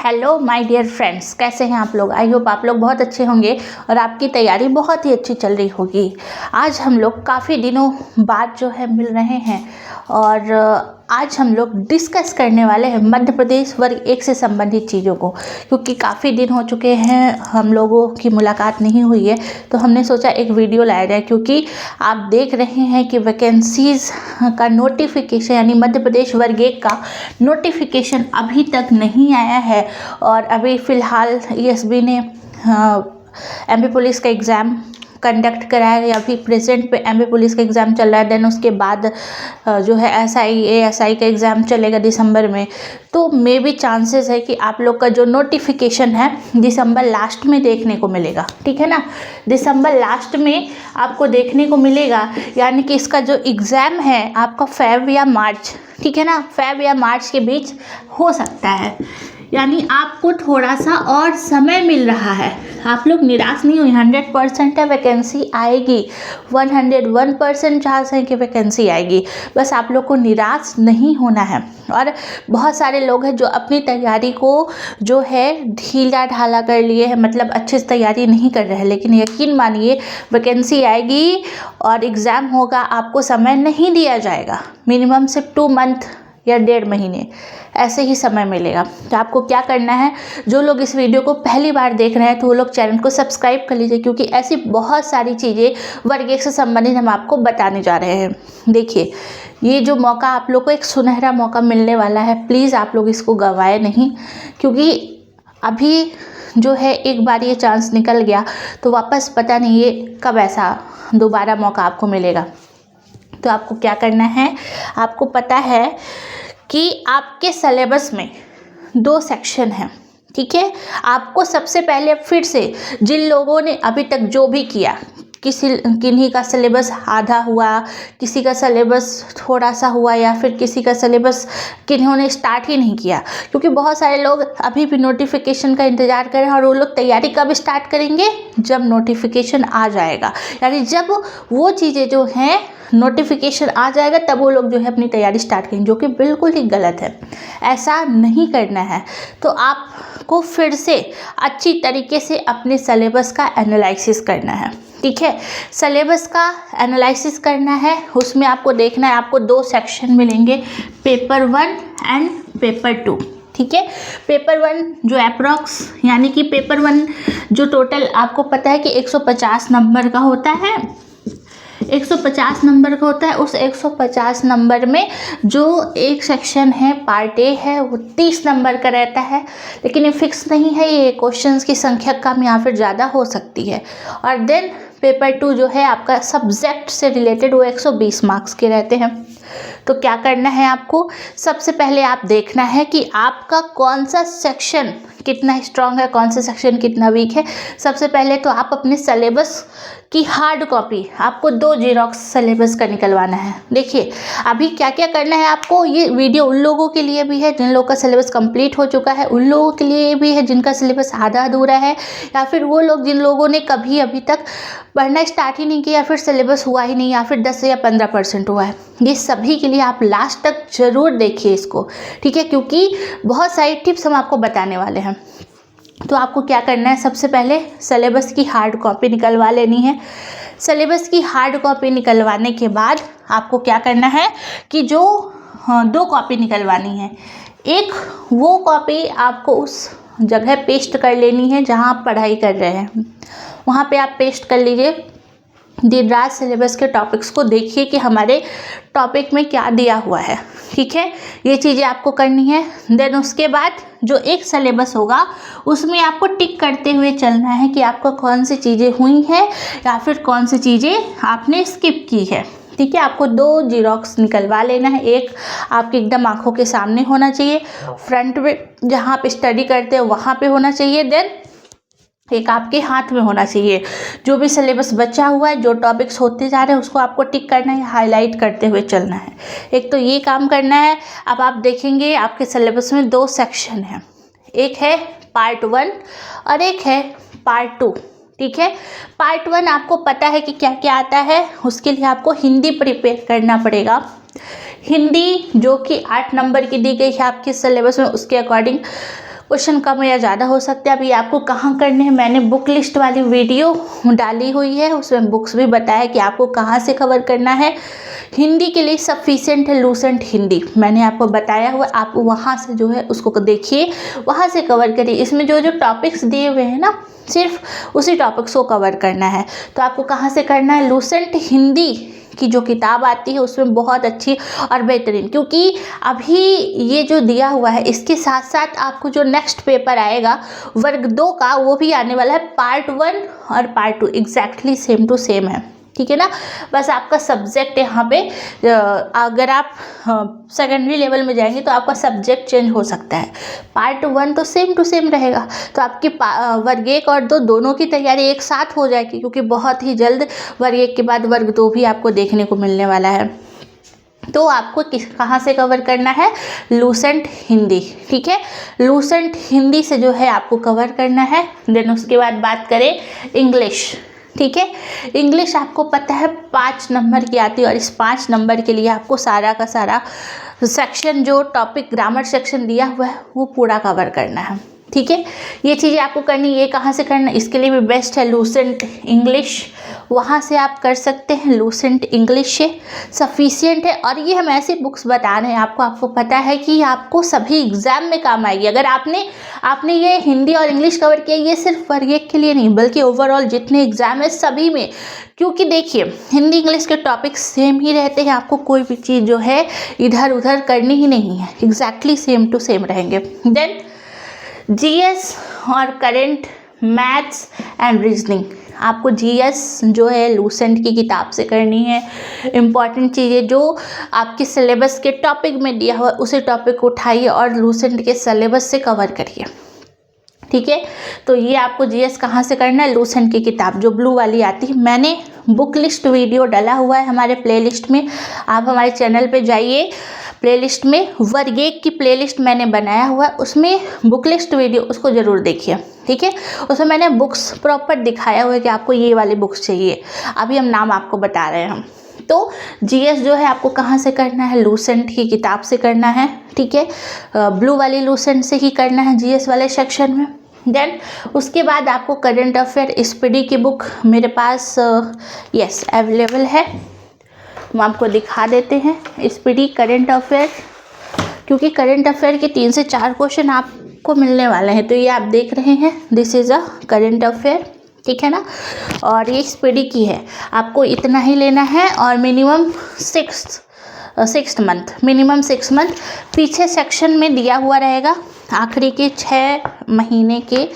Hello my dear friends, कैसे हैं आप लोग। आई होप आप लोग बहुत अच्छे होंगे और आपकी तैयारी बहुत ही अच्छी चल रही होगी। आज हम लोग काफ़ी दिनों बाद जो है मिल रहे हैं और आज हम लोग डिस्कस करने वाले हैं मध्य प्रदेश वर्ग 1 से संबंधित चीज़ों को, क्योंकि काफ़ी दिन हो चुके हैं हम लोगों की मुलाकात नहीं हुई है, तो हमने सोचा एक वीडियो लाया जाए। क्योंकि आप देख रहे हैं कि वैकेंसीज़ का नोटिफिकेशन यानी मध्य प्रदेश वर्ग 1 का नोटिफिकेशन अभी तक नहीं आया है और अभी फ़िलहाल ईएसबी ने एमपी पुलिस का एग्ज़ाम कंडक्ट कराया है। अभी प्रेजेंट पे एमपी पुलिस का एग्ज़ाम चल रहा है। देन उसके बाद जो है एएसआई का एग्ज़ाम चलेगा दिसंबर में। तो मे बी चांसेस है कि आप लोग का जो नोटिफिकेशन है दिसंबर लास्ट में देखने को मिलेगा, ठीक है ना। दिसंबर लास्ट में आपको देखने को मिलेगा, यानी कि इसका जो एग्ज़ाम है आपका फेब या मार्च, ठीक है ना, फेब या मार्च के बीच हो सकता है। यानी आपको थोड़ा सा और समय मिल रहा है। आप लोग निराश नहीं हुई, 100% है वैकेंसी आएगी, 101% चांस है कि वैकेंसी आएगी। बस आप लोग को निराश नहीं होना है। और बहुत सारे लोग हैं जो अपनी तैयारी को जो है ढीला ढाला कर लिए हैं, मतलब अच्छे से तैयारी नहीं कर रहे हैं। लेकिन यकीन मानिए वैकेंसी आएगी और एग्ज़ाम होगा, आपको समय नहीं दिया जाएगा। मिनिमम सिर्फ 2 मंथ या 1.5 महीने ऐसे ही समय मिलेगा। तो आपको क्या करना है, जो लोग इस वीडियो को पहली बार देख रहे हैं तो वो लोग चैनल को सब्सक्राइब कर लीजिए, क्योंकि ऐसी बहुत सारी चीज़ें वर्ग 1 से संबंधित हम आपको बताने जा रहे हैं। देखिए, ये जो मौका आप लोग को एक सुनहरा मौका मिलने वाला है, प्लीज़ आप लोग इसको गंवाए नहीं। क्योंकि अभी जो है एक बार ये चांस निकल गया तो वापस पता नहीं ये कब ऐसा दोबारा मौका आपको मिलेगा। तो आपको क्या करना है, आपको पता है कि आपके सिलेबस में 2 सेक्शन हैं, ठीक है। आपको सबसे पहले फिर से जिन लोगों ने अभी तक जो भी किया, किन्हीं का सिलेबस आधा हुआ, किसी का सिलेबस थोड़ा सा हुआ, या फिर किसी का सिलेबस किन्होंने स्टार्ट ही नहीं किया। क्योंकि बहुत सारे लोग अभी भी नोटिफिकेशन का इंतज़ार कर रहे हैं और वो लोग तैयारी कब स्टार्ट करेंगे, जब नोटिफिकेशन आ जाएगा। यानी जब वो चीज़ें जो हैं नोटिफिकेशन आ जाएगा तब वो लोग जो है अपनी तैयारी स्टार्ट करेंगे, जो कि बिल्कुल ही गलत है। ऐसा नहीं करना है। तो आपको फिर से अच्छी तरीके से अपने सिलेबस का एनालिसिस करना है, ठीक है। सिलेबस का एनालिसिस करना है, उसमें आपको देखना है, आपको 2 सेक्शन मिलेंगे, पेपर 1 एंड पेपर 2, ठीक है। पेपर 1 जो अप्रॉक्स यानी कि पेपर 1 जो टोटल आपको पता है कि 150 नंबर का होता है, 150 नंबर का होता है। उस 150 नंबर में जो एक सेक्शन है पार्ट ए है वो 30 नंबर का रहता है। लेकिन ये फिक्स नहीं है, ये क्वेश्चंस की संख्या कम या फिर ज़्यादा हो सकती है। और देन पेपर 2 जो है आपका सब्जेक्ट से रिलेटेड, वो 120 मार्क्स के रहते हैं। तो क्या करना है आपको, सबसे पहले आप देखना है कि आपका कौन सा सेक्शन कितना स्ट्रांग है, कौन सा सेक्शन कितना वीक है। सबसे पहले तो आप अपने सिलेबस की हार्ड कॉपी, आपको 2 जेरोक्स सिलेबस का निकलवाना है। देखिए अभी क्या क्या करना है आपको, ये वीडियो उन लोगों के लिए भी है जिन लोगों का सिलेबस कंप्लीट हो चुका है, उन लोगों के लिए भी है जिनका सिलेबस आधा अधूरा है, या फिर वो लोग जिन लोगों ने कभी अभी तक पढ़ना स्टार्ट ही नहीं किया, या फिर सिलेबस हुआ ही नहीं, या फिर 10 या 15% हुआ है। ये सभी के लिए आप लास्ट तक ज़रूर देखिए इसको, ठीक है, क्योंकि बहुत सारी टिप्स हम आपको बताने वाले हैं। तो आपको क्या करना है, सबसे पहले सिलेबस की हार्ड कॉपी निकलवा लेनी है। सिलेबस की हार्ड कॉपी निकलवाने के बाद आपको क्या करना है कि जो 2 कॉपी निकलवानी है। एक वो कॉपी आपको उस जगह पेस्ट कर लेनी है जहां आप पढ़ाई कर रहे हैं, वहां पे आप पेस्ट कर लीजिए। दिन रात सिलेबस के टॉपिक्स को देखिए कि हमारे टॉपिक में क्या दिया हुआ है, ठीक है। ये चीज़ें आपको करनी है। देन उसके बाद जो एक सिलेबस होगा उसमें आपको टिक करते हुए चलना है कि आपको कौन सी चीज़ें हुई हैं या फिर कौन सी चीज़ें आपने स्किप की है, ठीक है। आपको 2 जीरोक्स निकलवा लेना है। एक आपकी एकदम आंखों के सामने होना चाहिए, फ्रंट में जहाँ आप स्टडी करते हो वहाँ पे होना चाहिए। देन एक आपके हाथ में होना चाहिए। जो भी सिलेबस बचा हुआ है, जो टॉपिक्स होते जा रहे हैं उसको आपको टिक करना है, हाईलाइट करते हुए चलना है। एक तो ये काम करना है। अब आप देखेंगे आपके सिलेबस में 2 सेक्शन हैं, एक है पार्ट 1 और एक है पार्ट 2, ठीक है। पार्ट 1 आपको पता है कि क्या क्या आता है, उसके लिए आपको हिंदी प्रिपेयर करना पड़ेगा। हिंदी जो कि 8 नंबर की दी गई है आपके सिलेबस में, उसके अकॉर्डिंग क्वेश्चन कम या ज़्यादा हो सकते हैं। अब ये आपको कहाँ करने हैं, मैंने बुक लिस्ट वाली वीडियो डाली हुई है, उसमें बुक्स भी बताया कि आपको कहाँ से कवर करना है। हिंदी के लिए सफिशिएंट है लूसेंट हिंदी, मैंने आपको बताया हुआ, आप वहाँ से जो है उसको देखिए, वहाँ से कवर करिए। इसमें जो जो टॉपिक्स दिए हुए हैं ना, सिर्फ उसी टॉपिक्स को कवर करना है। तो आपको कहाँ से करना है, लूसेंट हिंदी की जो किताब आती है उसमें बहुत अच्छी और बेहतरीन, क्योंकि अभी ये जो दिया हुआ है इसके साथ साथ आपको जो नेक्स्ट पेपर आएगा वर्ग 2 का, वो भी आने वाला है। पार्ट 1 और part 2 exactly same to same है, ठीक है ना। बस आपका सब्जेक्ट यहाँ पे अगर आप सेकेंडरी लेवल में जाएंगे तो आपका सब्जेक्ट चेंज हो सकता है। पार्ट 1 तो सेम टू सेम रहेगा, तो आपकी वर्ग 1 और 2 दोनों की तैयारी एक साथ हो जाएगी, क्योंकि बहुत ही जल्द वर्ग 1 के बाद वर्ग 2 भी आपको देखने को मिलने वाला है। तो आपको कहाँ से कवर करना है, लूसेंट हिंदी, ठीक है। लूसेंट हिंदी से जो है आपको कवर करना है। देन उसके बाद बात करें इंग्लिश, ठीक है। इंग्लिश आपको पता है 5 नंबर की आती है, और इस 5 नंबर के लिए आपको सारा का सारा सेक्शन जो टॉपिक ग्रामर सेक्शन दिया हुआ है वो पूरा कवर करना है, ठीक है। ये चीज़ें आपको करनी, ये कहाँ से करना, इसके लिए भी बेस्ट है लूसेंट इंग्लिश, वहाँ से आप कर सकते हैं। लूसेंट इंग्लिश से सफिशिएंट है, और ये हम ऐसी बुक्स बता रहे हैं आपको पता है कि आपको सभी एग्जाम में काम आएगी। अगर आपने ये हिंदी और इंग्लिश कवर किया, ये सिर्फ वर्ग 1 के लिए नहीं बल्कि ओवरऑल जितने एग्जाम है सभी में, क्योंकि देखिए हिंदी इंग्लिश के टॉपिक सेम ही रहते हैं, आपको कोई भी चीज़ जो है इधर उधर करनी ही नहीं है, एग्जैक्टली सेम टू सेम रहेंगे। देन जीएस और करंट, मैथ्स एंड रीजनिंग, आपको जीएस जो है लूसेंट की किताब से करनी है। इम्पॉर्टेंट चीज़ें जो आपके सिलेबस के टॉपिक में दिया हुआ उसी टॉपिक को उठाइए और लूसेंट के सिलेबस से कवर करिए, ठीक है। तो ये आपको जीएस कहाँ से करना है, लूसेंट की किताब जो ब्लू वाली आती है। मैंने बुक लिस्ट वीडियो डाला हुआ है हमारे प्लेलिस्ट में, आप हमारे चैनल पे जाइए, प्लेलिस्ट में वर्ग 1 की प्लेलिस्ट मैंने बनाया हुआ है, उसमें बुक लिस्ट वीडियो उसको ज़रूर देखिए, ठीक है। उसमें मैंने बुक्स प्रॉपर दिखाया हुआ है कि आपको ये वाली बुक्स चाहिए, अभी हम नाम आपको बता रहे हैं। तो जीएस जो है आपको कहाँ से करना है, लूसेंट की किताब से करना है, ठीक है। ब्लू वाली लूसेंट से ही करना है जीएस वाले सेक्शन में। देन उसके बाद आपको करंट अफेयर स्पीडी की बुक मेरे पास यस अवेलेबल है, हम आपको दिखा देते हैं। स्पीडी करंट अफेयर, क्योंकि करंट अफेयर के 3 से 4 क्वेश्चन आपको मिलने वाले हैं, तो ये आप देख रहे हैं, this is a current affair, ठीक है ना। और ये स्पीडी की है, आपको इतना ही लेना है, और मिनिमम 6 मंथ, मिनिमम 6 मंथ। पीछे सेक्शन में दिया हुआ रहेगा आखिरी के 6 महीने के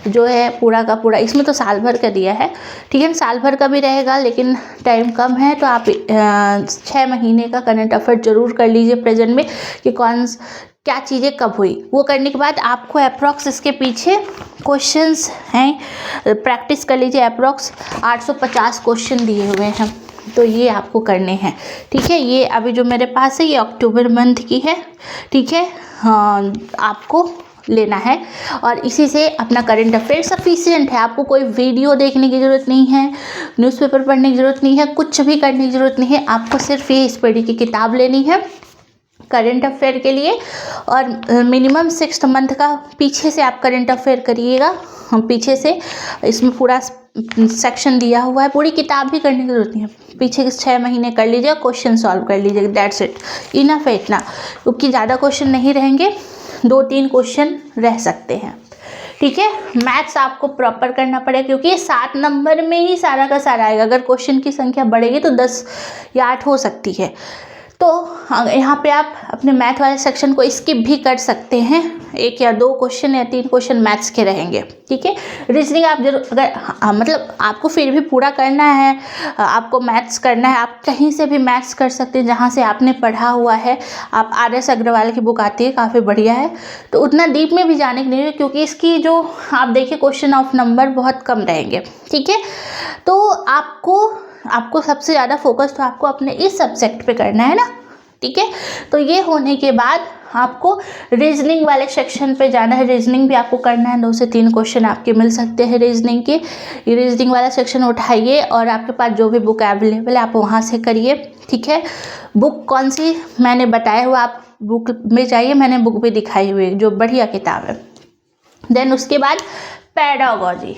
जो है पूरा का पूरा, इसमें तो साल भर का दिया है, ठीक है। साल भर का भी रहेगा लेकिन टाइम कम है, तो आप 6 महीने का करंट अफेयर जरूर कर लीजिए प्रेजेंट में, कि क्या चीज़ें कब हुई। वो करने के बाद आपको अप्रॉक्स इसके पीछे क्वेश्चंस हैं, प्रैक्टिस कर लीजिए। अप्रॉक्स 850 क्वेश्चन दिए हुए हैं, तो ये आपको करने हैं, ठीक है। ये अभी जो मेरे पास है ये अक्टूबर मंथ की है, ठीक है। हाँ, आपको लेना है, और इसी से अपना करंट अफेयर सफिशिएंट है। आपको कोई वीडियो देखने की ज़रूरत नहीं है, न्यूज़पेपर पढ़ने की ज़रूरत नहीं है, कुछ भी करने की ज़रूरत नहीं है, आपको सिर्फ ये स्पीडी की किताब लेनी है करंट अफेयर के लिए। और मिनिमम 6 मंथ का पीछे से आप करंट अफेयर करिएगा, हम पीछे से, इसमें पूरा सेक्शन दिया हुआ है, पूरी किताब भी करने की जरूरत नहीं है, पीछे के 6 महीने कर लीजिए, क्वेश्चन सॉल्व कर लीजिए, दैट्स इट, इनफ है इतना, क्योंकि ज़्यादा क्वेश्चन नहीं रहेंगे, 2-3 क्वेश्चन रह सकते हैं, ठीक है। मैथ्स आपको प्रॉपर करना पड़ेगा, क्योंकि ये 7 नंबर में ही सारा का सारा आएगा। अगर क्वेश्चन की संख्या बढ़ेगी तो 10 या 8 हो सकती है, तो यहाँ पे आप अपने मैथ वाले सेक्शन को स्किप भी कर सकते हैं, 1 या 2 क्वेश्चन या 3 क्वेश्चन मैथ्स के रहेंगे, ठीक है। रीजनिंग आप जरूर, अगर मतलब आपको फिर भी पूरा करना है, आपको मैथ्स करना है, आप कहीं से भी मैथ्स कर सकते हैं जहाँ से आपने पढ़ा हुआ है। आप RS अग्रवाल की बुक आती है, काफ़ी बढ़िया है, तो उतना डीप में भी जाने की नहीं है, क्योंकि इसकी जो आप देखिए क्वेश्चन ऑफ नंबर बहुत कम रहेंगे, ठीक है। तो आपको सबसे ज़्यादा फोकस तो आपको अपने इस सब्जेक्ट पे करना है ना, ठीक है। तो ये होने के बाद आपको रीजनिंग वाले सेक्शन पे जाना है, रीजनिंग भी आपको करना है, 2 से 3 क्वेश्चन आपके मिल सकते हैं रीजनिंग के। ये रीजनिंग वाला सेक्शन उठाइए, और आपके पास जो भी बुक अवेलेबल है आप वहाँ से करिए, ठीक है। बुक कौन सी मैंने बताया हुआ, आप बुक में जाइए, मैंने बुक भी दिखाई हुई जो बढ़िया किताब है, देन उसके बाद पेडागोजी।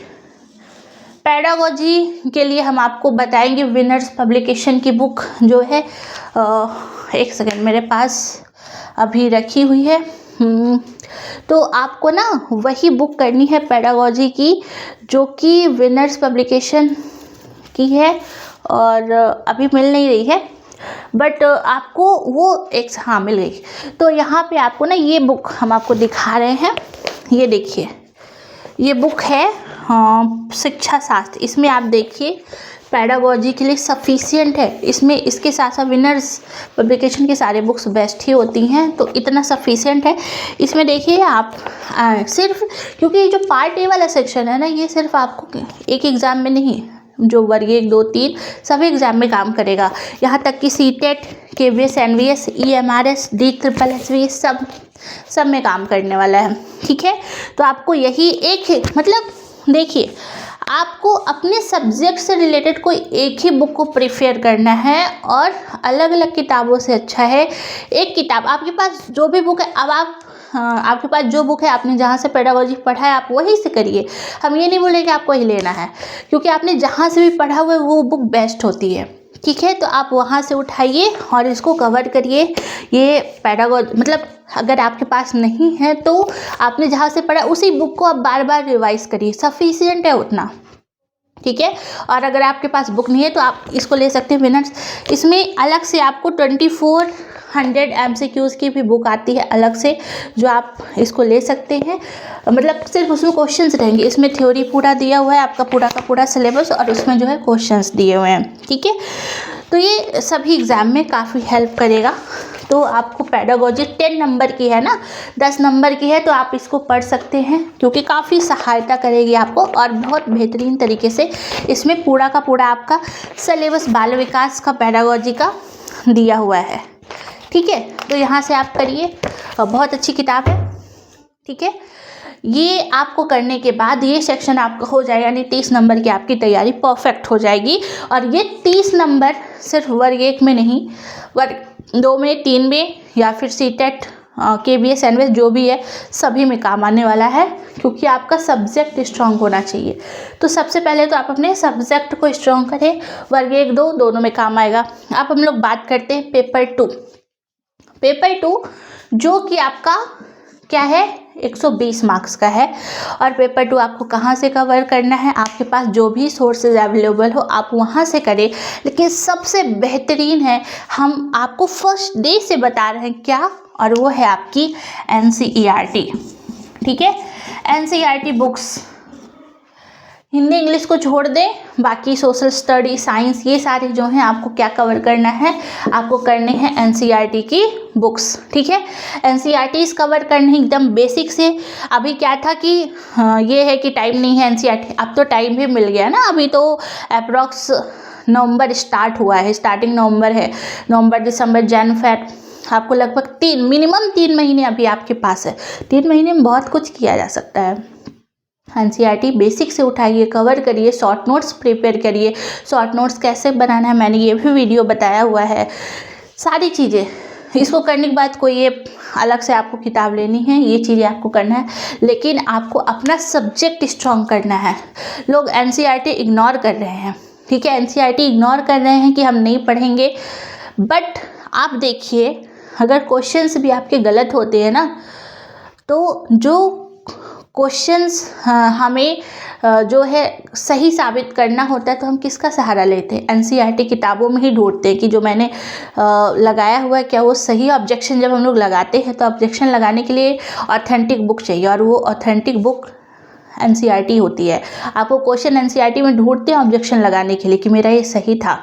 पेडागोजी के लिए हम आपको बताएंगे विनर्स पब्लिकेशन की बुक जो है, एक सेकेंड मेरे पास अभी रखी हुई है। तो आपको ना वही बुक करनी है पेडागोजी की, जो कि विनर्स पब्लिकेशन की है और अभी मिल नहीं रही है, बट आपको वो एक हाँ मिल गई। तो यहाँ पे आपको ना ये बुक हम आपको दिखा रहे हैं, ये देखिए ये बुक है शिक्षा शास्त्र। इसमें आप देखिए पेडागोजी के लिए सफिशिएंट है, इसमें इसके साथ साथ विनर्स पब्लिकेशन की सारे बुक्स बेस्ट ही होती हैं, तो इतना सफिशिएंट है। इसमें देखिए आप सिर्फ, क्योंकि ये जो पार्ट ए वाला सेक्शन है ना, ये सिर्फ आपको एक एग्ज़ाम में नहीं, जो वर्ग 1, 2, 3 सभी एग्जाम में काम करेगा। यहाँ तक कि CTET, KVS, NVS, EMRS, DSSS सब में काम करने वाला है। ठीक है, तो आपको यही एक मतलब देखिए, आपको अपने सब्जेक्ट से रिलेटेड कोई एक ही बुक को प्रेफर करना है और अलग अलग किताबों से अच्छा है एक किताब। आपके पास जो भी बुक है, अब आप आपके पास जो बुक है, आपने जहाँ से पेडागोजी पढ़ा है आप वहीं से करिए। हम ये नहीं बोले कि आपको ही लेना है, क्योंकि आपने जहाँ से भी पढ़ा हुआ है वो बुक बेस्ट होती है। ठीक है, तो आप वहाँ से उठाइए और इसको कवर करिए। ये पेडागोजी मतलब अगर आपके पास नहीं है तो आपने जहाँ से पढ़ा उसी बुक को आप बार बार रिवाइज करिए, सफिशिएंट है उतना। ठीक है, और अगर आपके पास बुक नहीं है तो आप इसको ले सकते हैं विनर्स। इसमें अलग से आपको 2400 MCQs की भी बुक आती है अलग से, जो आप इसको ले सकते हैं। मतलब सिर्फ उसमें क्वेश्चंस रहेंगे, इसमें थ्योरी पूरा दिया हुआ है आपका पूरा का पूरा सिलेबस, और उसमें जो है क्वेश्चंस दिए हुए हैं। ठीक है, तो ये सभी एग्ज़ाम में काफ़ी हेल्प करेगा। तो आपको पेडागोजी 10 नंबर की है ना, 10 नंबर की है, तो आप इसको पढ़ सकते हैं, क्योंकि काफ़ी सहायता करेगी आपको और बहुत बेहतरीन तरीके से इसमें पूरा का पूरा आपका सिलेबस बाल विकास का पेडागोजी का दिया हुआ है। ठीक है, तो यहाँ से आप करिए, बहुत अच्छी किताब है। ठीक है, ये आपको करने के बाद ये सेक्शन आपका हो जाएगा, यानी 30 नंबर की आपकी तैयारी परफेक्ट हो जाएगी। और ये 30 नंबर सिर्फ वर्ग 1 में नहीं, वर्ग 2 में, 3 में, या फिर सीटेट, केवीएस, एनवीएस जो भी है सभी में काम आने वाला है, क्योंकि आपका सब्जेक्ट स्ट्रांग होना चाहिए। तो सबसे पहले तो आप अपने सब्जेक्ट को स्ट्रांग करें, वर्ग 1, 2 दोनों में काम आएगा। अब हम लोग बात करते हैं पेपर 2। पेपर 2 जो कि आपका क्या है, 120 मार्क्स का है। और पेपर 2 आपको कहाँ से कवर करना है, आपके पास जो भी सोर्सेज अवेलेबल हो आप वहाँ से करें। लेकिन सबसे बेहतरीन है, हम आपको फर्स्ट डे से बता रहे हैं क्या, और वो है आपकी NCERT। ठीक है, NCERT बुक्स हिंदी इंग्लिश को छोड़ दें, बाकी सोशल स्टडी, साइंस, ये सारे जो हैं आपको क्या कवर करना है, आपको करने हैं NCERT की बुक्स। ठीक है, NCERTs कवर करने एकदम बेसिक से। अभी क्या था कि ये है कि टाइम नहीं है NCERT, अब तो टाइम भी मिल गया ना। अभी तो अप्रॉक्स नवंबर स्टार्ट हुआ है, स्टार्टिंग नवंबर है, नवंबर, दिसंबर, जन, फेब, आपको लगभग मिनिमम 3 महीने अभी आपके पास है। 3 महीने में बहुत कुछ किया जा सकता है। NCERT बेसिक से उठाइए, कवर करिए, शॉर्ट नोट्स प्रिपेयर करिए। शॉर्ट नोट्स कैसे बनाना है मैंने ये भी वीडियो बताया हुआ है, सारी चीज़ें। इसको करने के बाद कोई ये अलग से आपको किताब लेनी है, ये चीज़ें आपको करना है, लेकिन आपको अपना सब्जेक्ट स्ट्रॉन्ग करना है। लोग NCERT इग्नोर कर रहे हैं। ठीक है, NCERT इग्नोर कर रहे हैं कि हम नहीं पढ़ेंगे, बट आप देखिए अगर क्वेश्चंस भी आपके गलत होते हैं ना, तो जो क्वेश्चंस हमें जो है सही साबित करना होता है, तो हम किसका सहारा लेते हैं, NCERT किताबों में ही ढूंढते हैं कि जो मैंने लगाया हुआ है क्या वो सही। ऑब्जेक्शन जब हम लोग लगाते हैं तो ऑब्जेक्शन लगाने के लिए ऑथेंटिक बुक चाहिए, और वो ऑथेंटिक बुक NCERT होती है। आपको क्वेश्चन NCERT में ढूंढते हैं ऑब्जेक्शन लगाने के लिए कि मेरा ये सही था,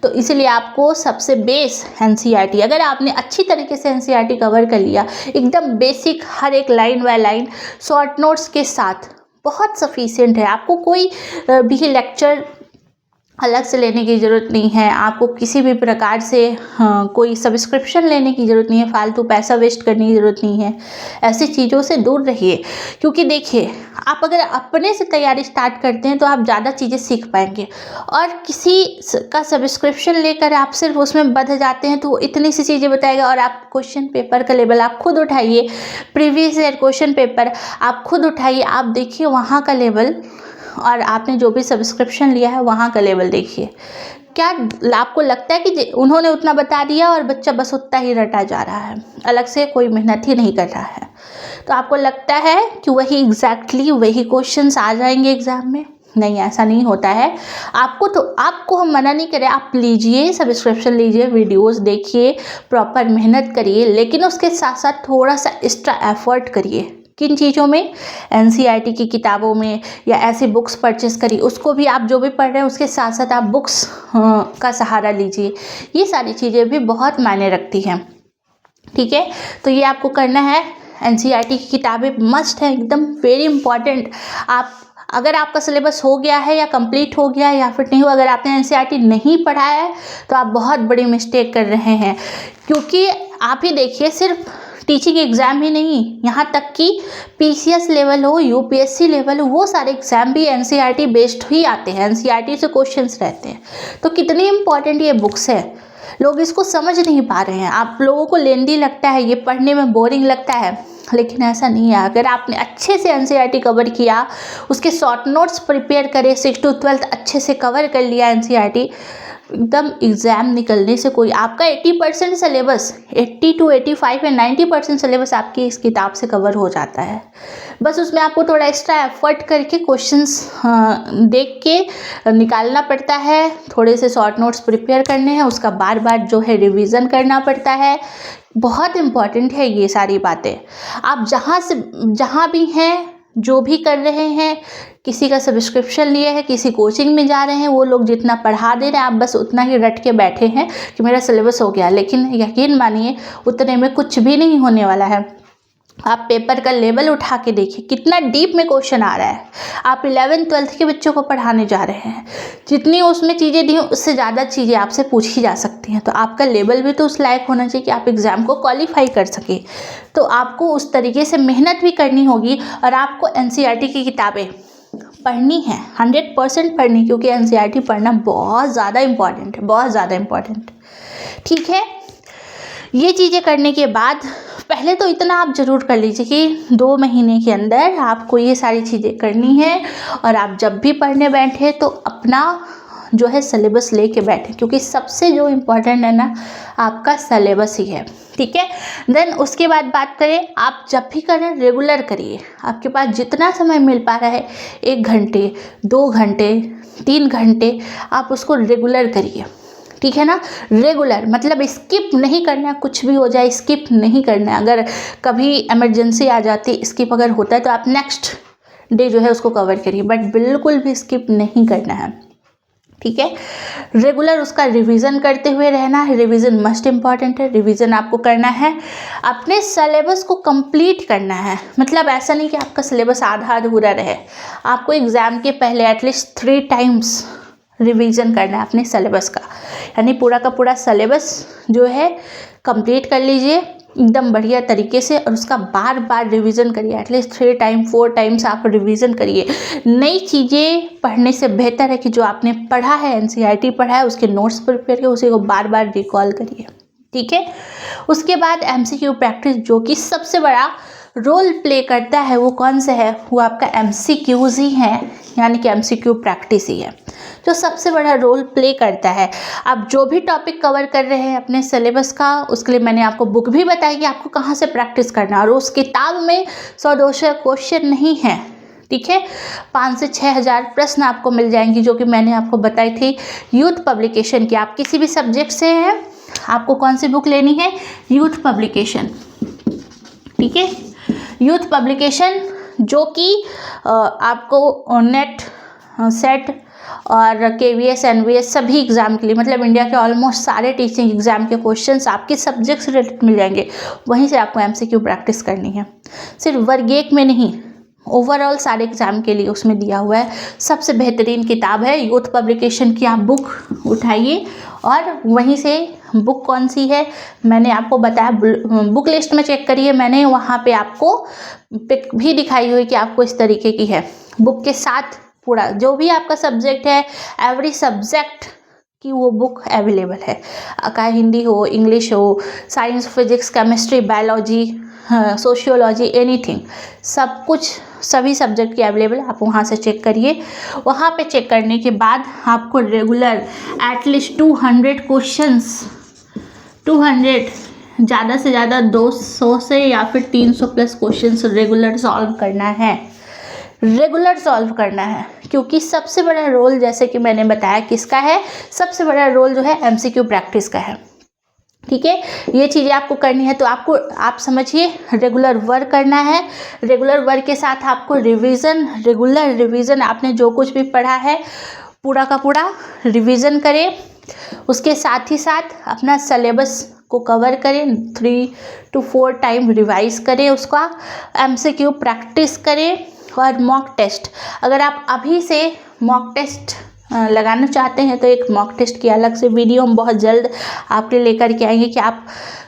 तो इसलिए आपको सबसे बेस NCERT, अगर आपने अच्छी तरीके से NCERT कवर कर लिया, एकदम बेसिक हर एक line by line short notes के साथ, बहुत सफिशिएंट है। आपको कोई भी लेक्चर अलग से लेने की ज़रूरत नहीं है, आपको किसी भी प्रकार से कोई सब्सक्रिप्शन लेने की ज़रूरत नहीं है, फालतू पैसा वेस्ट करने की ज़रूरत नहीं है। ऐसी चीज़ों से दूर रहिए, क्योंकि देखिए आप अगर अपने से तैयारी स्टार्ट करते हैं तो आप ज़्यादा चीज़ें सीख पाएंगे, और किसी का सब्सक्रिप्शन लेकर आप सिर्फ उसमें बंध जाते हैं तो वो इतनी सी चीज़ें बताएगा, और आप क्वेश्चन पेपर का लेवल आप खुद उठाइए, प्रीवियस ईयर क्वेश्चन पेपर आप खुद उठाइए, आप देखिए वहाँ का लेवल, और आपने जो भी सब्सक्रिप्शन लिया है वहाँ का लेवल देखिए। क्या आपको लगता है कि उन्होंने उतना बता दिया और बच्चा बस उतना ही रटा जा रहा है, अलग से कोई मेहनत ही नहीं कर रहा है? तो आपको लगता है कि वही एग्जैक्टली वही क्वेश्चंस आ जाएंगे एग्ज़ाम में? नहीं, ऐसा नहीं होता है। आपको हम मना नहीं करें, आप लीजिए, सब्सक्रिप्शन लीजिए, वीडियोस देखिए, प्रॉपर मेहनत करिए, लेकिन उसके साथ साथ थोड़ा सा एक्स्ट्रा एफर्ट करिए। किन चीज़ों में? एनसीईआरटी की किताबों में, या ऐसी बुक्स परचेस करिए, उसको भी आप जो भी पढ़ रहे हैं उसके साथ साथ आप बुक्स का सहारा लीजिए। ये सारी चीज़ें भी बहुत मायने रखती हैं, ठीक है? तो ये आपको करना है। एनसीईआरटी की किताबें मस्ट है, एकदम वेरी इंपॉर्टेंट। आप अगर आपका सिलेबस हो गया है या कंप्लीट हो गया है या फिर नहीं हो, अगर आपने एनसीईआरटी नहीं पढ़ा है तो आप बहुत बड़ी मिस्टेक कर रहे हैं, क्योंकि आप ही देखिए, सिर्फ टीचिंग एग्ज़ाम ही नहीं, यहाँ तक कि पीसीएस लेवल हो, यूपीएससी लेवल हो, वो सारे एग्ज़ाम भी एनसीईआरटी बेस्ड ही आते हैं, एनसीईआरटी से क्वेश्चंस रहते हैं। तो कितनी इंपॉर्टेंट ये बुक्स है, लोग इसको समझ नहीं पा रहे हैं। आप लोगों को लेंदी लगता है, ये पढ़ने में बोरिंग लगता है, लेकिन ऐसा नहीं है। अगर आपने अच्छे से एनसीईआरटी कवर किया, उसके शॉर्ट नोट्स प्रिपेयर करे, 6 to 12 अच्छे से कवर कर लिया एनसीईआरटी, एकदम एग्ज़ाम निकलने से कोई आपका 80% सिलेबस, 80 to 85 या 90% सिलेबस आपकी इस किताब से कवर हो जाता है। बस उसमें आपको थोड़ा एक्स्ट्रा एफर्ट करके क्वेश्चंस देख के निकालना पड़ता है, थोड़े से शॉर्ट नोट्स प्रिपेयर करने हैं, उसका बार बार जो है रिवीजन करना पड़ता है। बहुत इम्पॉर्टेंट है ये सारी बातें। आप जहाँ भी हैं, जो भी कर रहे हैं, किसी का सब्सक्रिप्शन लिए है, किसी कोचिंग में जा रहे हैं, वो लोग जितना पढ़ा दे रहे हैं आप बस उतना ही रट के बैठे हैं कि मेरा सिलेबस हो गया, लेकिन यकीन मानिए उतने में कुछ भी नहीं होने वाला है। आप पेपर का लेवल उठा के देखिए, कितना डीप में क्वेश्चन आ रहा है। आप 11th-12th के बच्चों को पढ़ाने जा रहे हैं, जितनी उसमें चीज़ें दी उससे ज़्यादा चीज़ें आपसे पूछी जा सकती हैं। तो आपका लेवल भी तो उस लायक होना चाहिए कि आप एग्ज़ाम को क्वालिफाई कर सकें। तो आपको उस तरीके से मेहनत भी करनी होगी, और आपको एनसीईआरटी की किताबें पढ़नी है, 100% पढ़नी, क्योंकि एनसीईआरटी पढ़ना बहुत ज़्यादा इम्पॉर्टेंट है, बहुत ज़्यादा इम्पॉर्टेंट, ठीक है? ये चीज़ें करने के बाद पहले तो इतना आप ज़रूर कर लीजिए कि 2 महीने के अंदर आपको ये सारी चीज़ें करनी है, और आप जब भी पढ़ने बैठे तो अपना जो है सिलेबस लेके बैठे, क्योंकि सबसे जो इम्पोर्टेंट है ना, आपका सिलेबस ही है, ठीक है? देन उसके बाद बात करें, आप जब भी करें रेगुलर करिए। आपके पास जितना समय मिल पा रहा है, 1 घंटे, 2 घंटे, 3 घंटे, आप उसको रेगुलर करिए, ठीक है ना? रेगुलर मतलब स्किप नहीं करना, कुछ भी हो जाए स्किप नहीं करना है। अगर कभी इमरजेंसी आ जाती, स्किप अगर होता है तो आप नेक्स्ट डे जो है उसको कवर करिए, बट बिल्कुल भी स्किप नहीं करना है, ठीक है? रेगुलर उसका रिवीजन करते हुए रहना है, रिवीजन मस्ट इम्पॉर्टेंट है। रिवीजन आपको करना है, अपने सिलेबस को कंप्लीट करना है। मतलब ऐसा नहीं कि आपका सिलेबस आधा अधूरा रहे, आपको एग्ज़ाम के पहले एटलीस्ट 3 टाइम्स रिवीजन करना है अपने सिलेबस का, यानी पूरा का पूरा सिलेबस जो है कंप्लीट कर लीजिए एकदम बढ़िया तरीके से, और उसका बार बार रिवीजन करिए, एटलीस्ट 3 टाइम 4 टाइम्स आप रिवीजन करिए। नई चीज़ें पढ़ने से बेहतर है कि जो आपने पढ़ा है, एनसीईआरटी पढ़ा है, उसके नोट्स प्रिपेयर करिए, उसी को बार बार रिकॉल करिए, ठीक है? उसके बाद एमसीक्यू प्रैक्टिस, जो कि सबसे बड़ा रोल प्ले करता है, वो कौन सा है? वो आपका एमसीक्यूज ही है, यानी कि एमसीक्यू प्रैक्टिस ही है जो सबसे बड़ा रोल प्ले करता है। आप जो भी टॉपिक कवर कर रहे हैं अपने सिलेबस का, उसके लिए मैंने आपको बुक भी बताई कि आपको कहाँ से प्रैक्टिस करना है, और उस किताब में 100-200 क्वेश्चन नहीं है, ठीक है? 5 से 6 हज़ार प्रश्न आपको मिल जाएंगी, जो कि मैंने आपको बताई थी यूथ पब्लिकेशन की। आप किसी भी सब्जेक्ट से हैं, आपको कौन सी बुक लेनी है? यूथ पब्लिकेशन, ठीक है? यूथ पब्लिकेशन जो कि आपको नेट, सेट और KVS, NVS सभी एग्ज़ाम के लिए, मतलब इंडिया के ऑलमोस्ट सारे टीचिंग एग्ज़ाम के क्वेश्चंस आपके सब्जेक्ट से रिलेटेड मिल जाएंगे। वहीं से आपको MCQ प्रैक्टिस करनी है, सिर्फ वर्ग 1 में नहीं, ओवरऑल सारे एग्ज़ाम के लिए उसमें दिया हुआ है। सबसे बेहतरीन किताब है, यूथ पब्लिकेशन की आप बुक उठाइए और वहीं से बुक कौन सी है मैंने आपको बताया, बुक लिस्ट में चेक करिए, मैंने वहाँ पे आपको पिक भी दिखाई हुई कि आपको इस तरीके की है। बुक के साथ पूरा जो भी आपका सब्जेक्ट है, एवरी सब्जेक्ट की वो बुक अवेलेबल है, चाहे हिंदी हो, इंग्लिश हो, science, physics, chemistry, biology, sociology, anything, सब कुछ सभी सब्जेक्ट की अवेलेबल, आप वहाँ से चेक करिए। वहाँ पे चेक करने के बाद आपको रेगुलर एटलीस्ट 200 क्वेश्चंस, 200 ज़्यादा से ज़्यादा 200 से या फिर 300 प्लस क्वेश्चंस रेगुलर सॉल्व करना है, रेगुलर सॉल्व करना है। क्योंकि सबसे बड़ा रोल, जैसे कि मैंने बताया, किसका है, सबसे बड़ा रोल जो है एमसीक्यू प्रैक्टिस का है। ठीक है, ये चीज़ें आपको करनी है। तो आपको, आप समझिए, रेगुलर वर्क करना है। रेगुलर वर्क के साथ आपको रिवीजन, रेगुलर रिवीजन, आपने जो कुछ भी पढ़ा है पूरा का पूरा रिवीजन करें। उसके साथ ही साथ अपना सिलेबस को कवर करें, 3 to 4 टाइम रिवाइज करें, उसका एमसीक्यू प्रैक्टिस करें। और मॉक टेस्ट, अगर आप अभी से मॉक टेस्ट लगाना चाहते हैं तो एक मॉक टेस्ट की अलग से वीडियो हम बहुत जल्द आपके लिए लेकर के आएंगे कि आप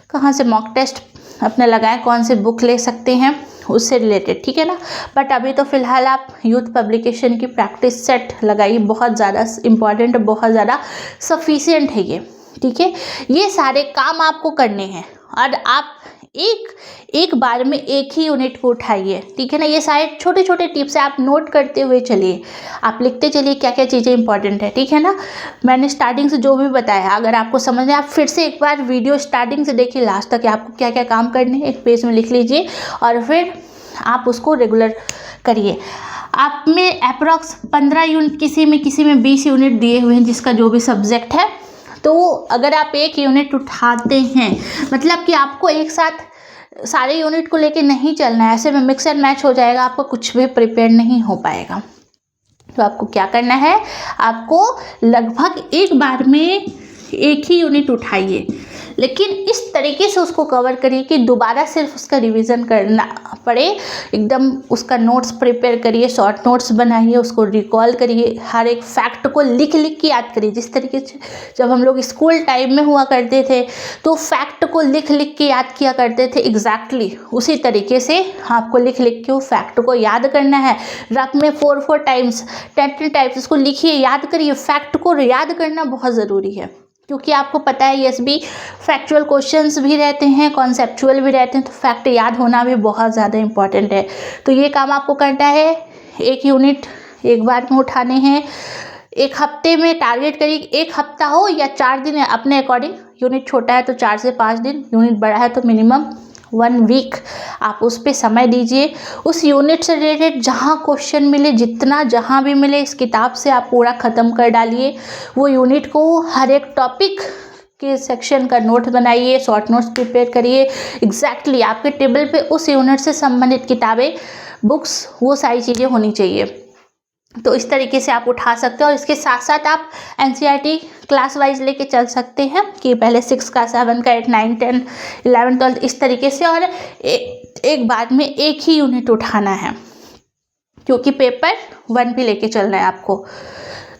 कहाँ से मॉक टेस्ट अपने लगाएं, कौन से बुक ले सकते हैं उससे रिलेटेड, ठीक है ना। बट अभी तो फिलहाल आप यूथ पब्लिकेशन की प्रैक्टिस सेट लगाइए, बहुत ज़्यादा इम्पॉर्टेंट, बहुत ज़्यादा सफिशिएंट है ये, ठीक है। ये सारे काम आपको करने हैं और आप एक बार में एक ही यूनिट को उठाइए, ठीक है ना। ये सारे छोटे छोटे टिप्स आप नोट करते हुए चलिए, आप लिखते चलिए क्या क्या चीज़ें इंपॉर्टेंट है, ठीक है ना। मैंने स्टार्टिंग से जो भी बताया, अगर आपको समझ में, आप फिर से एक बार वीडियो स्टार्टिंग से देखिए लास्ट तक, आपको क्या क्या काम करने हैं एक पेज में लिख लीजिए और फिर आप उसको रेगुलर करिए। आप में अप्रॉक्स 15 यूनिट, किसी में 20 यूनिट दिए हुए हैं जिसका जो भी सब्जेक्ट है। तो अगर आप एक यूनिट उठाते हैं, मतलब कि आपको एक साथ सारे यूनिट को लेके नहीं चलना है, ऐसे में मिक्स एंड मैच हो जाएगा, आपको कुछ भी प्रिपेयर नहीं हो पाएगा। तो आपको क्या करना है, आपको लगभग एक बार में एक ही यूनिट उठाइए, लेकिन इस तरीके से उसको कवर करिए कि दोबारा सिर्फ उसका रिवीजन करना पड़े। एकदम उसका नोट्स प्रिपेयर करिए, शॉर्ट नोट्स बनाइए, उसको रिकॉल करिए, हर एक फैक्ट को लिख लिख के याद करिए। जिस तरीके से जब हम लोग स्कूल टाइम में हुआ करते थे तो फैक्ट को लिख लिख के याद किया करते थे, एग्जैक्टली उसी तरीके से आपको लिख लिख के वो फैक्ट को याद करना है। रफ में 4 टाइम्स 10 टाइम्स उसको लिखिए, याद करिए। फैक्ट को याद करना बहुत ज़रूरी है, क्योंकि आपको पता है एसबी फैक्चुअल क्वेश्चंस भी रहते हैं, कॉन्सेप्चुअल भी रहते हैं, तो फैक्ट याद होना भी बहुत ज़्यादा इंपॉर्टेंट है। तो ये काम आपको करना है, एक यूनिट एक बार में उठाने हैं। एक हफ्ते में टारगेट करिए, एक हफ्ता हो या 4 दिन, अपने अकॉर्डिंग। यूनिट छोटा है तो 4 से 5 दिन, यूनिट बड़ा है तो मिनिमम 1 वीक आप उस पर समय दीजिए। उस यूनिट से रिलेटेड जहाँ क्वेश्चन मिले, जितना जहाँ भी मिले, इस किताब से आप पूरा ख़त्म कर डालिए। वो यूनिट को हर एक टॉपिक के सेक्शन का नोट बनाइए, शॉर्ट नोट्स प्रिपेयर करिए। एग्जैक्टली आपके टेबल पे उस यूनिट से संबंधित किताबें, बुक्स, वो सारी चीज़ें होनी चाहिए। तो इस तरीके से आप उठा सकते हो। और इसके साथ साथ आप एनसीईआरटी क्लास वाइज लेके चल सकते हैं कि पहले 6 का, 7 का, 8, 9, 10, 11, 12 इस तरीके से, और एक बार में एक ही यूनिट उठाना है, क्योंकि पेपर 1 भी लेके चलना है आपको।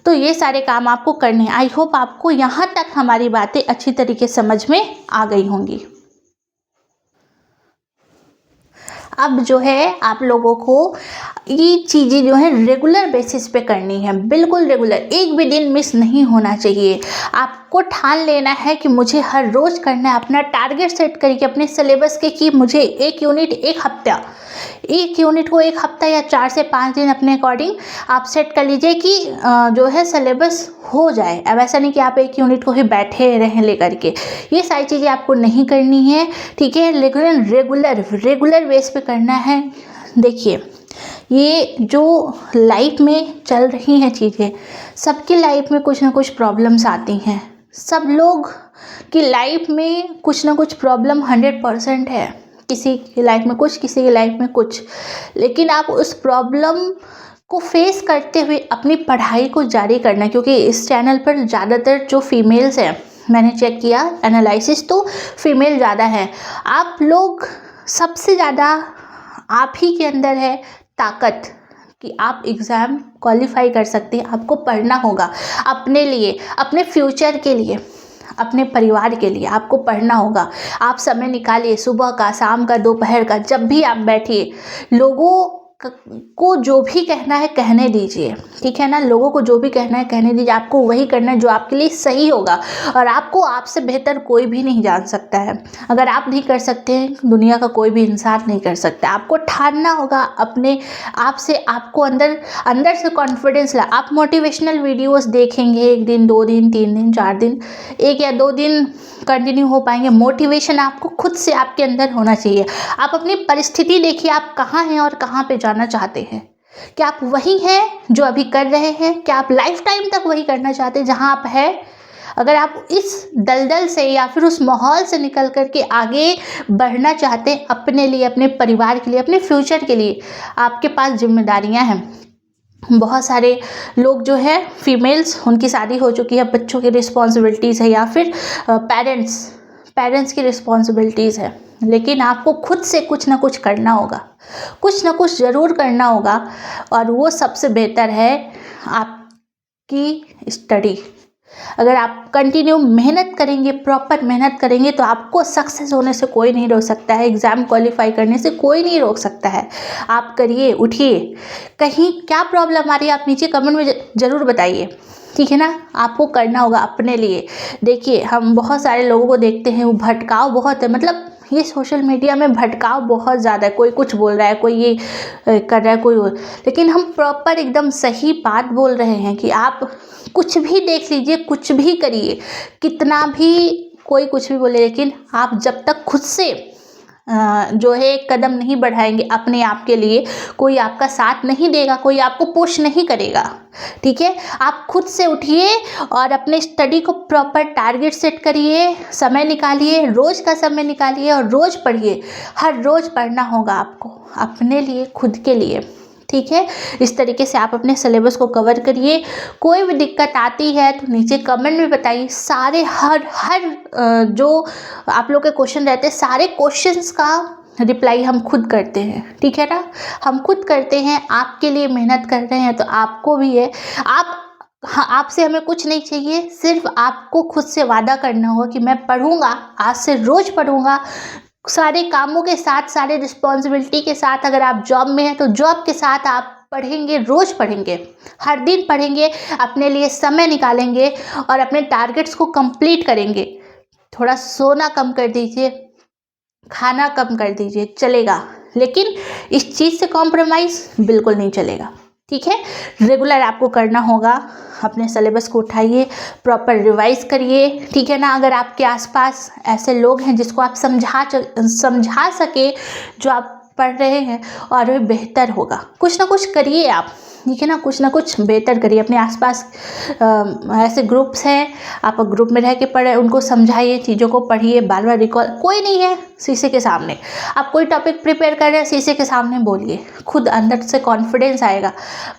तो ये सारे काम आपको करने हैं। आई होप आपको यहाँ तक हमारी बातें अच्छी तरीके समझ में आ गई होंगी। अब जो है आप लोगों को ये चीज़ें जो है रेगुलर बेसिस पे करनी है, बिल्कुल रेगुलर, एक भी दिन मिस नहीं होना चाहिए। आपको ठान लेना है कि मुझे हर रोज़ करना है। अपना टारगेट सेट करिए अपने सिलेबस के कि मुझे एक यूनिट को एक हफ्ता या 4 से 5 दिन अपने अकॉर्डिंग आप सेट कर लीजिए कि जो है सिलेबस हो जाए। अब ऐसा नहीं कि आप एक यूनिट को ही बैठे रहें लेकर के, ये सारी चीज़ें आपको नहीं करनी है, ठीक है। लेकिन रेगुलर बेस पे करना है। देखिए, ये जो लाइफ में चल रही हैं चीज़ें, सबकी लाइफ में कुछ ना कुछ प्रॉब्लम्स आती हैं। सब लोग की लाइफ में कुछ ना कुछ प्रॉब्लम 100% है, किसी की लाइफ में कुछ, किसी की लाइफ में कुछ। लेकिन आप उस प्रॉब्लम को फेस करते हुए अपनी पढ़ाई को जारी करना, क्योंकि इस चैनल पर ज़्यादातर जो फीमेल्स हैं, मैंने चेक किया एनालिसिस, तो फीमेल ज़्यादा है। आप लोग सबसे ज़्यादा आप ही के अंदर है ताकत कि आप एग्ज़ाम क्वालिफाई कर सकते हैं। आपको पढ़ना होगा अपने लिए, अपने फ्यूचर के लिए, अपने परिवार के लिए आपको पढ़ना होगा। आप समय निकालिए, सुबह का, शाम का, दोपहर का, जब भी आप बैठिए, लोगों को जो भी कहना है कहने दीजिए, ठीक है ना। लोगों को जो भी कहना है कहने दीजिए, आपको वही करना है जो आपके लिए सही होगा। और आपको आपसे बेहतर कोई भी नहीं जान सकता है। अगर आप नहीं कर सकते हैं, दुनिया का कोई भी इंसान नहीं कर सकता। आपको ठानना होगा अपने आप से, आपको अंदर से कॉन्फिडेंस ला। आप मोटिवेशनल वीडियोस देखेंगे, 1 दिन, 2 दिन, 3 दिन, 4 दिन, 1 या 2 दिन कंटिन्यू हो पाएंगे। मोटिवेशन आपको खुद से आपके अंदर होना चाहिए। आप अपनी परिस्थिति देखिए, आप कहाँ हैं और कहाँ पे जाना चाहते हैं। क्या आप वही हैं जो अभी कर रहे हैं? क्या आप लाइफ टाइम तक वही करना चाहते हैं जहाँ आप हैं? अगर आप इस दलदल से या फिर उस माहौल से निकल कर के आगे बढ़ना चाहते हैं, अपने लिए, अपने परिवार के लिए, अपने फ्यूचर के लिए, आपके पास जिम्मेदारियां हैं। बहुत सारे लोग जो है फीमेल्स, उनकी शादी हो चुकी है, बच्चों की रिस्पॉन्सिबिलिटीज़ है, या फिर पेरेंट्स की रिस्पॉन्सिबिलिटीज़ है। लेकिन आपको खुद से कुछ ना कुछ करना होगा, कुछ ना कुछ ज़रूर करना होगा। और वो सबसे बेहतर है आपकी स्टडी। अगर आप कंटिन्यू मेहनत करेंगे, प्रॉपर मेहनत करेंगे, तो आपको सक्सेस होने से कोई नहीं रोक सकता है। एग्ज़ाम क्वालिफाई करने से कोई नहीं रोक सकता है। आप करिए, उठिए। कहीं क्या प्रॉब्लम आ रही है आप नीचे कमेंट में ज़रूर बताइए, ठीक है ना। आपको करना होगा अपने लिए। देखिए, हम बहुत सारे लोगों को देखते हैं, वो भटकाव बहुत है। मतलब ये सोशल मीडिया में भटकाव बहुत ज़्यादा है। कोई कुछ बोल रहा है, कोई ये कर रहा है, कोई वो। लेकिन हम प्रॉपर एकदम सही बात बोल रहे हैं कि आप कुछ भी देख लीजिए, कुछ भी करिए, कितना भी कोई कुछ भी बोले, लेकिन आप जब तक खुद से जो है एक कदम नहीं बढ़ाएंगे अपने आप के लिए, कोई आपका साथ नहीं देगा, कोई आपको पुश नहीं करेगा, ठीक है। आप खुद से उठिए और अपने स्टडी को प्रॉपर टारगेट सेट करिए, समय निकालिए, रोज़ का समय निकालिए और रोज़ पढ़िए। हर रोज़ पढ़ना होगा आपको अपने लिए, खुद के लिए, ठीक है। इस तरीके से आप अपने सिलेबस को कवर करिए। कोई भी दिक्कत आती है तो नीचे कमेंट में बताइए। सारे हर जो आप लोग के क्वेश्चन रहते हैं, सारे क्वेश्चंस का रिप्लाई हम खुद करते हैं, ठीक है ना। हम खुद करते हैं, आपके लिए मेहनत कर रहे हैं, तो आपको भी है। आपसे हमें कुछ नहीं चाहिए, सिर्फ आपको खुद से वादा करना होगा कि मैं पढ़ूंगा, आज से रोज़ पढ़ूंगा। सारे कामों के साथ, सारे रिस्पॉन्सिबिलिटी के साथ, अगर आप जॉब में हैं तो जॉब के साथ आप पढ़ेंगे, रोज़ पढ़ेंगे, हर दिन पढ़ेंगे, अपने लिए समय निकालेंगे और अपने टारगेट्स को कंप्लीट करेंगे। थोड़ा सोना कम कर दीजिए, खाना कम कर दीजिए, चलेगा, लेकिन इस चीज़ से कॉम्प्रोमाइज़ बिल्कुल नहीं चलेगा, ठीक है। रेगुलर आपको करना होगा। अपने सिलेबस को उठाइए, प्रॉपर रिवाइज करिए, ठीक है ना। अगर आपके आसपास ऐसे लोग हैं जिसको आप समझा सके जो आप पढ़ रहे हैं, और वे बेहतर होगा। कुछ ना कुछ करिए आप, ठीक है ना। कुछ ना कुछ बेहतर करिए। अपने आसपास ऐसे ग्रुप्स हैं, आप ग्रुप में रह के पढ़े, उनको समझाइए, चीज़ों को पढ़िए, बार बार रिकॉल। कोई नहीं है शीशे के सामने, आप कोई टॉपिक प्रिपेयर कर रहे हैं, शीशे के सामने बोलिए, खुद अंदर से कॉन्फिडेंस आएगा।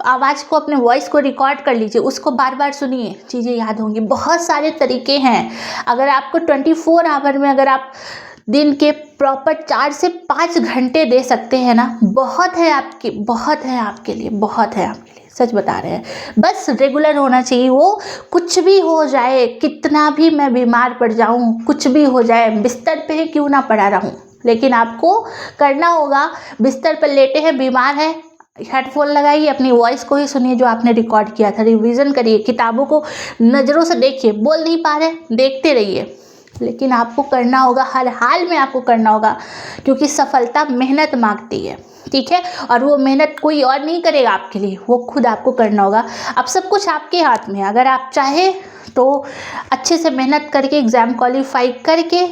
आवाज़ को, अपने वॉइस को रिकॉर्ड कर लीजिए, उसको बार बार सुनिए, चीज़ें याद होंगी। बहुत सारे तरीके हैं। अगर आपको 24 आवर में, अगर आप दिन के प्रॉपर 4 से 5 घंटे दे सकते हैं ना, बहुत है आपके लिए, बहुत है आपके लिए, सच बता रहे हैं। बस रेगुलर होना चाहिए। वो कुछ भी हो जाए, कितना भी मैं बीमार पड़ जाऊं, कुछ भी हो जाए, बिस्तर पे क्यों ना पड़ा रहूं, लेकिन आपको करना होगा। बिस्तर पर लेटे हैं, बीमार हैं, हेडफोन लगाइए, अपनी वॉइस को ही सुनिए जो आपने रिकॉर्ड किया था, रिवीजन करिए, किताबों को नज़रों से देखिए। बोल नहीं पा रहे, देखते रहिए, लेकिन आपको करना होगा, हर हाल में आपको करना होगा, क्योंकि सफलता मेहनत मांगती है, ठीक है। और वो मेहनत कोई और नहीं करेगा आपके लिए, वो खुद आपको करना होगा। अब सब कुछ आपके हाथ में है। अगर आप चाहे तो अच्छे से मेहनत करके एग्ज़ाम क्वालिफाई करके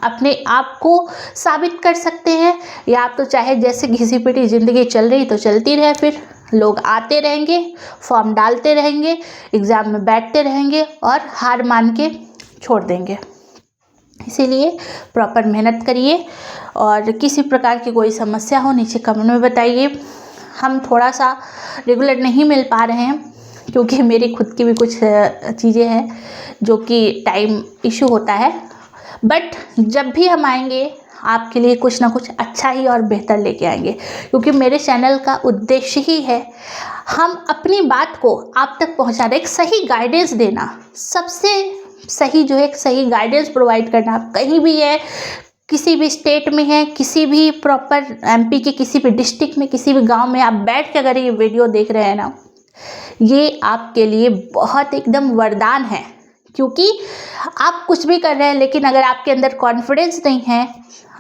अपने आप को साबित कर सकते हैं, या आप तो चाहे जैसे घिसी पिटी ज़िंदगी चल रही तो चलती रहे, फिर लोग आते रहेंगे, फॉर्म डालते रहेंगे, एग्ज़ाम में बैठते रहेंगे और हार मान के छोड़ देंगे। इसीलिए प्रॉपर मेहनत करिए। और किसी प्रकार की कोई समस्या हो नीचे कमेंट में बताइए। हम थोड़ा सा रेगुलर नहीं मिल पा रहे हैं, क्योंकि मेरी खुद की भी कुछ चीज़ें हैं जो कि टाइम इशू होता है। बट जब भी हम आएंगे, आपके लिए कुछ ना कुछ अच्छा ही और बेहतर लेके आएंगे, क्योंकि मेरे चैनल का उद्देश्य ही है हम अपनी बात को आप तक पहुंचा दें, एक सही गाइडेंस देना, सबसे सही जो है एक सही गाइडेंस प्रोवाइड करना। आप कहीं भी है, किसी भी स्टेट में है, किसी भी प्रॉपर एमपी के किसी भी डिस्ट्रिक्ट में, किसी भी गांव में आप बैठ के अगर ये वीडियो देख रहे हैं ना, ये आपके लिए बहुत एकदम वरदान है। क्योंकि आप कुछ भी कर रहे हैं, लेकिन अगर आपके अंदर कॉन्फिडेंस नहीं है,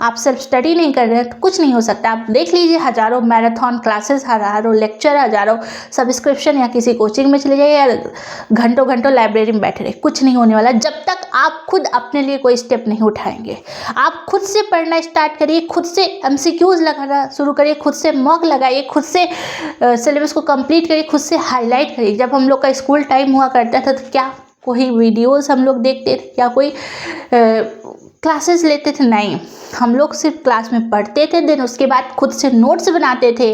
आप सेल्फ स्टडी नहीं कर रहे हैं, तो कुछ नहीं हो सकता। आप देख लीजिए, हज़ारों मैराथन क्लासेस, हज़ारों लेक्चर, हज़ारों सब्सक्रिप्शन, या किसी कोचिंग में चले जाइए, या घंटों घंटों लाइब्रेरी में बैठे रहे, कुछ नहीं होने वाला जब तक आप खुद अपने लिए कोई स्टेप नहीं उठाएंगे। आप खुद से पढ़ना स्टार्ट करिए, खुद से एमसीक्यूज लगाना शुरू करिए, खुद से मॉक लगाइए, खुद से सिलेबस को कंप्लीट करिए, खुद से हाईलाइट करिए। जब हम लोग का स्कूल टाइम हुआ करता था तो क्या कोई वीडियोस हम लोग देखते थे, क्या कोई क्लासेस लेते थे? नहीं, हम लोग सिर्फ क्लास में पढ़ते थे, देन उसके बाद खुद से नोट्स बनाते थे,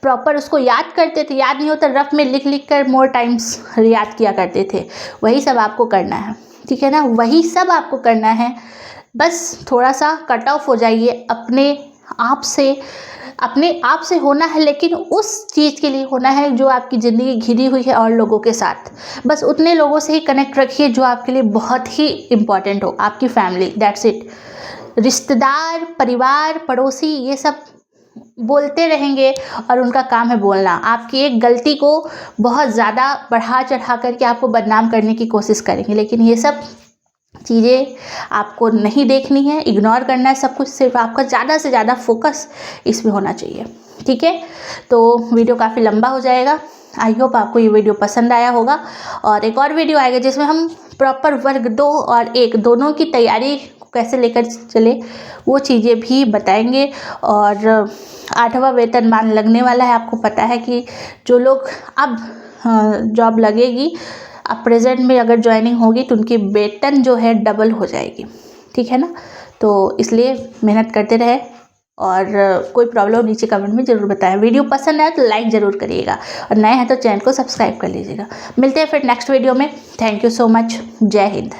प्रॉपर उसको याद करते थे, याद नहीं होता रफ में लिख लिख कर मोर टाइम्स याद किया करते थे। वही सब आपको करना है, ठीक है ना? वही सब आपको करना है। बस थोड़ा सा कट ऑफ हो जाइए अपने आप से होना है, लेकिन उस चीज़ के लिए होना है जो आपकी ज़िंदगी घिरी हुई है और लोगों के साथ। बस उतने लोगों से ही कनेक्ट रखिए जो आपके लिए बहुत ही इम्पॉर्टेंट हो, आपकी फैमिली, दैट्स इट। रिश्तेदार, परिवार, पड़ोसी, ये सब बोलते रहेंगे और उनका काम है बोलना। आपकी एक गलती को बहुत ज़्यादा बढ़ा चढ़ा करके आपको बदनाम करने की कोशिश करेंगे, लेकिन ये सब चीज़ें आपको नहीं देखनी है, इग्नोर करना है सब कुछ। सिर्फ आपका ज़्यादा से ज़्यादा फोकस इसमें होना चाहिए, ठीक है? तो वीडियो काफ़ी लंबा हो जाएगा। आई होप आपको ये वीडियो पसंद आया होगा, और एक और वीडियो आएगा जिसमें हम प्रॉपर वर्ग 2 और 1 दोनों की तैयारी कैसे लेकर चले वो चीज़ें भी बताएंगे। और 8वां वेतनमान लगने वाला है। आपको पता है कि जो लोग अब जॉब लगेगी, अब प्रेजेंट में अगर ज्वाइनिंग होगी तो उनकी वेतन जो है डबल हो जाएगी, ठीक है ना? तो इसलिए मेहनत करते रहे, और कोई प्रॉब्लम नीचे कमेंट में ज़रूर बताएं। वीडियो पसंद आए तो लाइक ज़रूर करिएगा, और नए हैं तो चैनल को सब्सक्राइब कर लीजिएगा। मिलते हैं फिर नेक्स्ट वीडियो में। Thank you so much. जय हिंद।